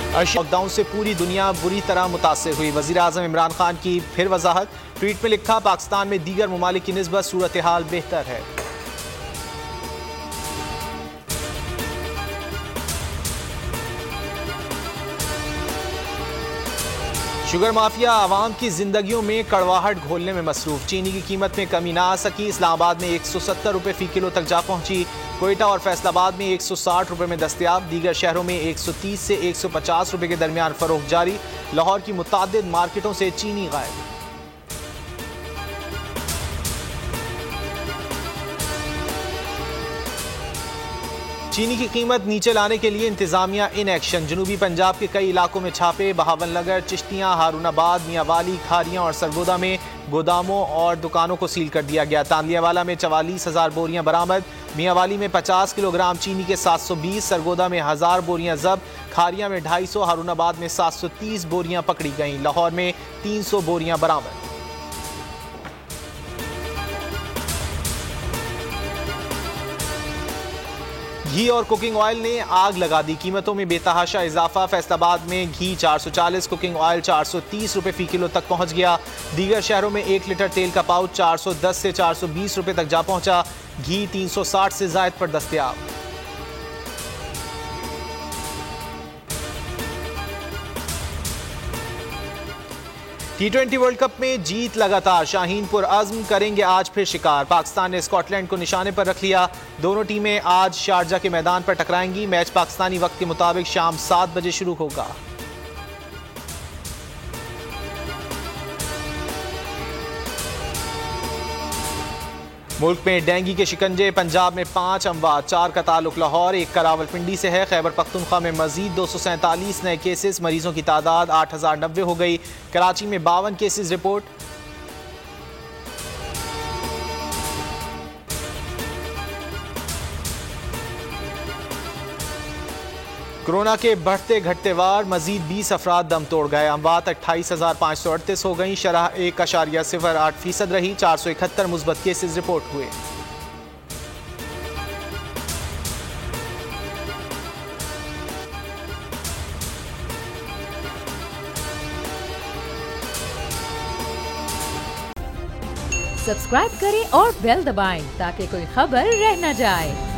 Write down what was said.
Lockdown से पूरी दुनिया बुरी तरह मुतासिर हुई। वज़ीर-ए-आज़म इमरान खान की फिर वजाहत। ट्वीट में लिखा, पाकिस्तान में दीगर ममालिक की निस्बत सूरत हाल बेहतर है। शुगर माफिया आवाम की जिंदगियों में कड़वाहट घोलने में मसरूफ। चीनी की कीमत में कमी ना आ सकी। इस्लामाबाद में 170 रुपये फी किलो तक जा पहुंची। कोयटा और फैसलाबाद में 160 रुपये में दस्तयाब। दीगर शहरों में 130 से 150 रुपये के दरमियान फरोख्त जारी। लाहौर की मुतादिद मार्केटों से चीनी गायब। चीनी की कीमत नीचे लाने के लिए इंतजामिया इन एक्शन। जनूबी पंजाब के कई इलाकों में छापे। बहावन नगर, चिश्तियां, हारूनाबाद, मियांवाली, खारियां और सरगोदा में गोदामों और दुकानों को सील कर दिया गया। तांदियावाला में 44,000 बोरियां बरामद। मियांवाली में 50 किलोग्राम चीनी के 720, सरगोदा में 1000 बोरियां जब्त। खारियां में 250, हारूनाबाद में 730 बोरियां पकड़ी गईं। लाहौर में 300 बोरियां बरामद। घी और कुकिंग ऑयल ने आग लगा दी। कीमतों में बेतहाशा इजाफा। फैसलाबाद में घी 440, कुकिंग ऑयल 430 रुपये फी किलो तक पहुंच गया। दीगर शहरों में 1 लीटर तेल का पाउच 410 से 420 रुपये तक जा पहुंचा। घी 360 से जायद पर दस्तयाब। T20 वर्ल्ड कप में जीत लगातार। शाहीन पुर अज़्म करेंगे आज फिर शिकार। पाकिस्तान ने स्कॉटलैंड को निशाने पर रख लिया। दोनों टीमें आज शारजा के मैदान पर टकराएंगी। मैच पाकिस्तानी वक्त के मुताबिक शाम 7 बजे शुरू होगा। मुल्क में डेंगू के शिकंजे। पंजाब में 5 अमवात, 4 का ताल्लुक लाहौर, 1 का रावलपिंडी से है। खैबर पख्तूनख्वा में मजीद 247 नए केसेस। मरीजों की तादाद 8090 हो गई। कराची में 52 केसेस रिपोर्ट। कोरोना के बढ़ते घटते वार, मजीद 20 अफराद दम तोड़ गए। अमवात 28,538 हो गई। शरह 1.08% रही। 471 मुस्बत केसेस रिपोर्ट हुए। सब्सक्राइब करें और बेल दबाएं ताकि कोई खबर रह न जाए।